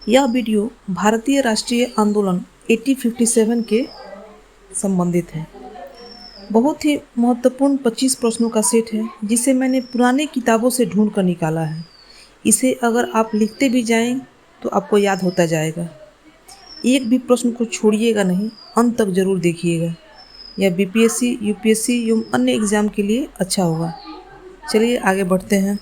यह वीडियो भारतीय राष्ट्रीय आंदोलन 1857 के संबंधित है। बहुत ही महत्वपूर्ण 25 प्रश्नों का सेट है जिसे मैंने पुरानी किताबों से ढूंढ कर निकाला है। इसे अगर आप लिखते भी जाएं तो आपको याद होता जाएगा। एक भी प्रश्न को छोड़िएगा नहीं, अंत तक जरूर देखिएगा। यह बीपीएससी, यूपीएससी एवं अन्य एग्जाम के लिए अच्छा होगा। चलिए आगे बढ़ते हैं।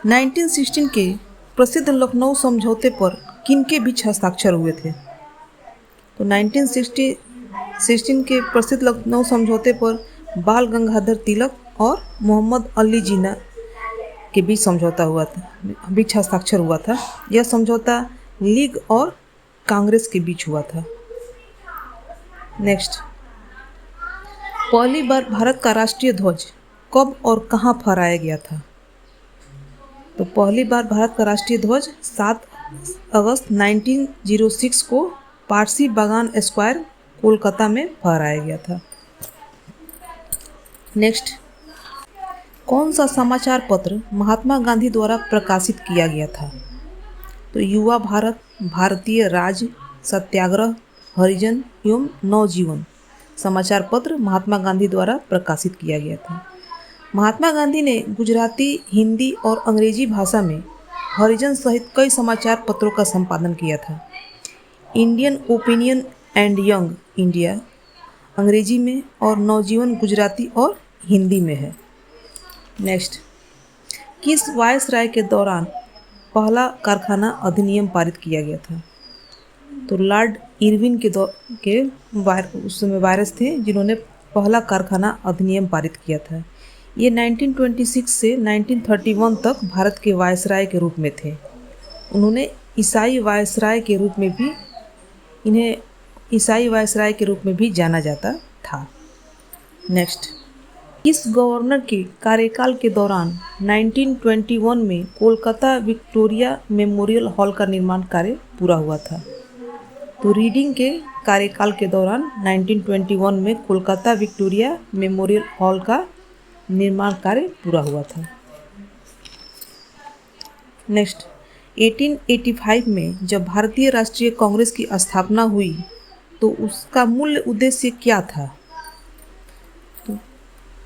1916 के प्रसिद्ध लखनऊ समझौते पर किनके बीच हस्ताक्षर हुए थे? तो 1916 के प्रसिद्ध लखनऊ समझौते पर बाल गंगाधर तिलक और मोहम्मद अली जिन्ना के बीच हस्ताक्षर हुआ था। यह समझौता लीग और कांग्रेस के बीच हुआ था। नेक्स्ट, पहली बार भारत का राष्ट्रीय ध्वज कब और कहाँ फहराया गया था? तो पहली बार भारत का राष्ट्रीय ध्वज 7 अगस्त 1906 को पारसी बागान स्क्वायर कोलकाता में फहराया गया था। नेक्स्ट, कौन सा समाचार पत्र महात्मा गांधी द्वारा प्रकाशित किया गया था? तो युवा भारत, भारतीय राज, सत्याग्रह, हरिजन एवं नवजीवन समाचार पत्र महात्मा गांधी द्वारा प्रकाशित किया गया था। महात्मा गांधी ने गुजराती, हिंदी और अंग्रेजी भाषा में हरिजन सहित कई समाचार पत्रों का संपादन किया था। Indian opinion and young India अंग्रेजी में और नवजीवन गुजराती और हिंदी में है। नेक्स्ट, किस वायसराय के दौरान पहला कारखाना अधिनियम पारित किया गया था? तो लॉर्ड इरविन उस समय वायरस थे जिन्होंने पहला कारखाना अधिनियम पारित किया था। ये 1926 से 1931 तक भारत के वायसराय के रूप में थे। उन्हें ईसाई वायसराय के रूप में भी जाना जाता था। नेक्स्ट, इस गवर्नर के कार्यकाल के दौरान 1921 में कोलकाता विक्टोरिया मेमोरियल हॉल का निर्माण कार्य पूरा हुआ था। तो रीडिंग के कार्यकाल के दौरान 1921 में कोलकाता विक्टोरिया मेमोरियल हॉल का निर्माण कार्य पूरा हुआ था। नेक्स्ट, 1885 में जब भारतीय राष्ट्रीय कांग्रेस की स्थापना हुई तो उसका मूल उद्देश्य क्या था? तो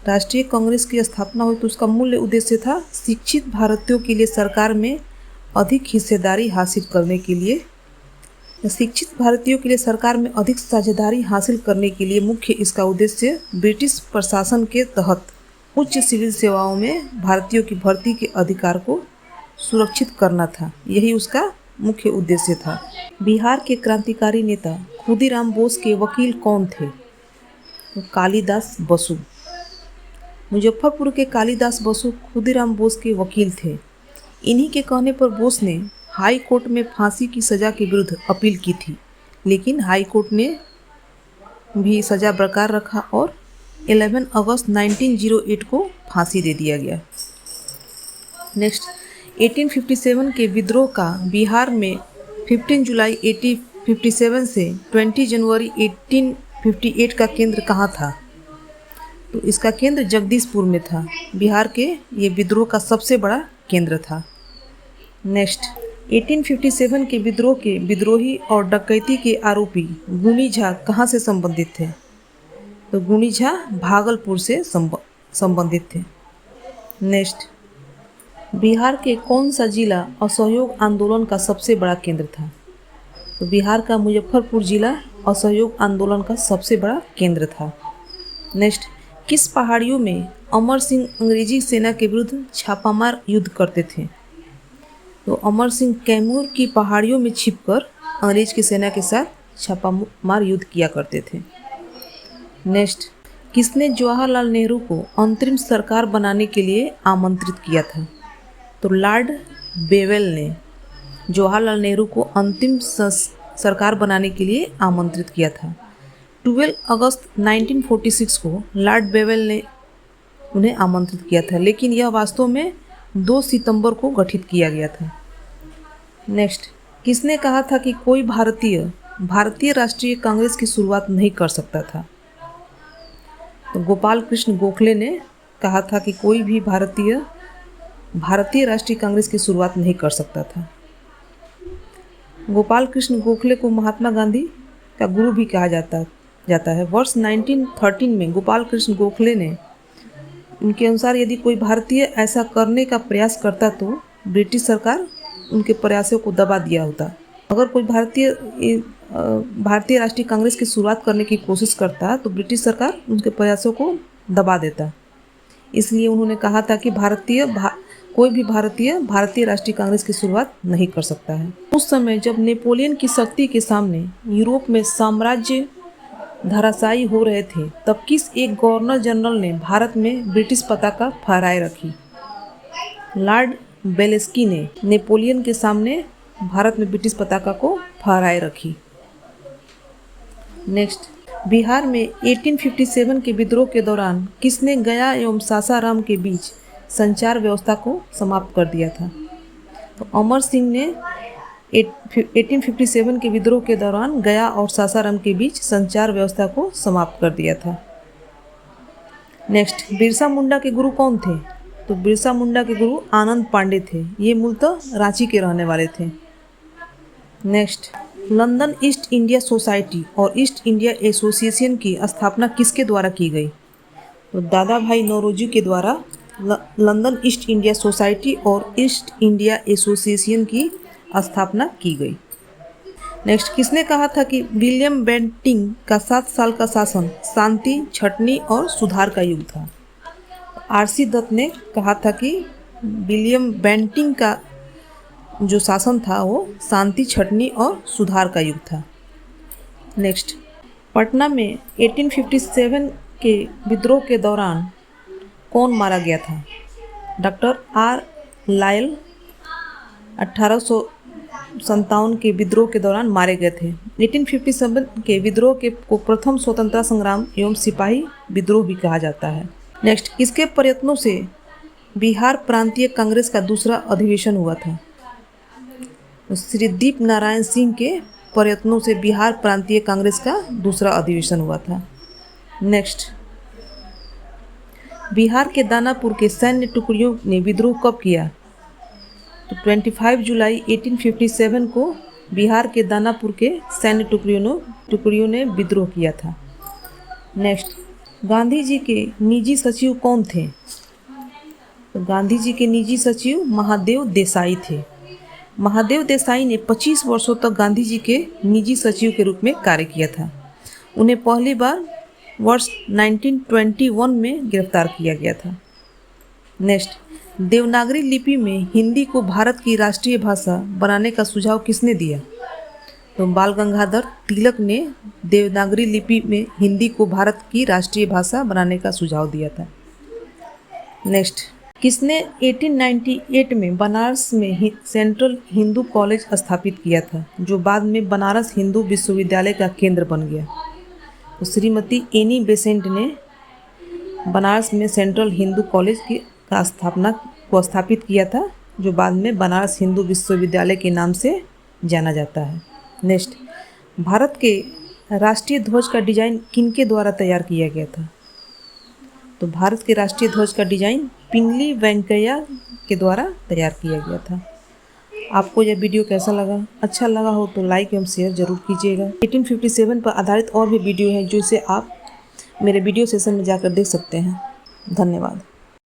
राष्ट्रीय कांग्रेस की स्थापना हुई तो उसका मूल उद्देश्य था शिक्षित भारतीयों के लिए सरकार में अधिक हिस्सेदारी हासिल करने के लिए मुख्य इसका उद्देश्य ब्रिटिश प्रशासन के तहत उच्च सिविल सेवाओं में भारतीयों की भर्ती के अधिकार को सुरक्षित करना था। यही उसका मुख्य उद्देश्य था। बिहार के क्रांतिकारी नेता खुदीराम बोस के वकील कौन थे? तो कालिदास बसु। मुजफ्फरपुर के कालिदास बसु खुदीराम बोस के वकील थे। इन्हीं के कहने पर बोस ने हाई कोर्ट में फांसी की सज़ा के विरुद्ध अपील की थी, लेकिन हाई कोर्ट ने भी सज़ा बरकरार रखा और 11 अगस्त 1908 को फांसी दे दिया गया। नेक्स्ट, 1857 के विद्रोह का बिहार में 15 जुलाई 1857 से 20 जनवरी 1858 का केंद्र कहाँ था? तो इसका केंद्र जगदीशपुर में था। बिहार के ये विद्रोह का सबसे बड़ा केंद्र था। नेक्स्ट, 1857 के विद्रोह के विद्रोही और डकैती के आरोपी गुणी झा कहाँ से संबंधित थे? तो गुणी झा भागलपुर से संबंधित थे। नेक्स्ट, बिहार के कौन सा जिला असहयोग आंदोलन का सबसे बड़ा केंद्र था? तो बिहार का मुजफ्फरपुर जिला असहयोग आंदोलन का सबसे बड़ा केंद्र था। नेक्स्ट, किस पहाड़ियों में अमर सिंह अंग्रेजी सेना के विरुद्ध छापामार युद्ध करते थे? तो अमर सिंह कैमूर की पहाड़ियों में छिपकर अंग्रेज की सेना के साथ छापामार युद्ध किया करते थे। नेक्स्ट, किसने जवाहरलाल नेहरू को अंतरिम सरकार बनाने के लिए आमंत्रित किया था? तो लॉर्ड बेवेल ने जवाहरलाल नेहरू को अंतिम सरकार बनाने के लिए आमंत्रित किया था। 12 अगस्त 1946 को लॉर्ड बेवेल ने उन्हें आमंत्रित किया था, लेकिन यह वास्तव में 2 सितंबर को गठित किया गया था। नेक्स्ट, किसने कहा था कि कोई भारतीय राष्ट्रीय कांग्रेस की शुरुआत नहीं कर सकता था? तो गोपाल कृष्ण गोखले ने कहा था कि कोई भी भारतीय राष्ट्रीय कांग्रेस की शुरुआत नहीं कर सकता था। गोपाल कृष्ण गोखले को महात्मा गांधी का गुरु भी कहा जाता है। वर्ष 1913 में गोपाल कृष्ण गोखले ने, उनके अनुसार यदि कोई भारतीय ऐसा करने का प्रयास करता तो ब्रिटिश सरकार उनके प्रयासों को दबा दिया होता। अगर कोई भारतीय राष्ट्रीय कांग्रेस की शुरुआत करने की कोशिश करता तो ब्रिटिश सरकार उनके प्रयासों को दबा देता। इसलिए उन्होंने कहा था कि कोई भी भारतीय राष्ट्रीय कांग्रेस की शुरुआत नहीं कर सकता है। उस समय जब नेपोलियन की शक्ति के सामने यूरोप में साम्राज्य धराशायी हो रहे थे, तब किस एक गवर्नर जनरल ने भारत में ब्रिटिश पताका फहराए रखी? लॉर्ड वेलेस्की ने नेपोलियन के सामने भारत में ब्रिटिश पताका को फहराए रखी। नेक्स्ट, बिहार में 1857 के विद्रोह के दौरान किसने गया एवं सासाराम के बीच संचार व्यवस्था को समाप्त कर दिया था? तो अमर सिंह ने 1857 के विद्रोह के दौरान गया और सासाराम के बीच संचार व्यवस्था को समाप्त कर दिया था। नेक्स्ट, बिरसा मुंडा के गुरु कौन थे? तो बिरसा मुंडा के गुरु आनंद पांडे थे। ये मूलतः रांची के रहने वाले थे। Next, London east India society और ईस्ट इंडिया एसोसिएशन की स्थापना किसके द्वारा की गई? तो दादा भाई नौरोजी के द्वारा लंदन ईस्ट इंडिया सोसाइटी और ईस्ट इंडिया एसोसिएशन की स्थापना की गई। नेक्स्ट, किसने कहा था कि विलियम बेंटिंग का 7 साल का शासन शांति, छटनी और सुधार का युग था? आरसी दत्त ने कहा था कि विलियम बेंटिंग का जो शासन था वो शांति, छटनी और सुधार का युग था। नेक्स्ट, पटना में 1857 के विद्रोह के दौरान कौन मारा गया था? डॉक्टर आर लायल 1857 के विद्रोह के दौरान मारे गए थे। 1857 के विद्रोह को प्रथम स्वतंत्रता संग्राम एवं सिपाही विद्रोह भी कहा जाता है। नेक्स्ट, किसके प्रयत्नों से बिहार प्रांतीय कांग्रेस का दूसरा अधिवेशन हुआ था? श्री दीप नारायण सिंह के प्रयत्नों से बिहार प्रांतीय कांग्रेस का दूसरा अधिवेशन हुआ था। नेक्स्ट, बिहार के दानापुर के सैन्य टुकड़ियों ने विद्रोह कब किया? तो 25 जुलाई 1857 को बिहार के दानापुर के सैन्य टुकड़ियों ने विद्रोह किया था। नेक्स्ट, गांधी जी के निजी सचिव कौन थे? तो गांधी जी के निजी सचिव महादेव देसाई थे। महादेव देसाई ने 25 वर्षों तक गांधी जी के निजी सचिव के रूप में कार्य किया था। उन्हें पहली बार वर्ष 1921 में गिरफ्तार किया गया था। नेक्स्ट, देवनागरी लिपि में हिंदी को भारत की राष्ट्रीय भाषा बनाने का सुझाव किसने दिया? तो बाल गंगाधर तिलक ने देवनागरी लिपि में हिंदी को भारत की राष्ट्रीय भाषा बनाने का सुझाव दिया था। नेक्स्ट, किसने 1898 में बनारस में सेंट्रल हिंदू कॉलेज स्थापित किया था, जो बाद में बनारस हिंदू विश्वविद्यालय का केंद्र बन गया? तो श्रीमती एनी बेसेंट ने बनारस में सेंट्रल हिंदू कॉलेज का स्थापित किया था, जो बाद में बनारस हिंदू विश्वविद्यालय के नाम से जाना जाता है। नेक्स्ट, भारत के राष्ट्रीय ध्वज का डिजाइन किनके द्वारा तैयार किया गया था? तो भारत के राष्ट्रीय ध्वज का डिजाइन पिंगली वेंकैया के द्वारा तैयार किया गया था। आपको यह वीडियो कैसा लगा? अच्छा लगा हो तो लाइक एवं शेयर जरूर कीजिएगा। 1857 पर आधारित और भी वीडियो हैं जिसे आप मेरे वीडियो सेशन में जाकर देख सकते हैं। धन्यवाद।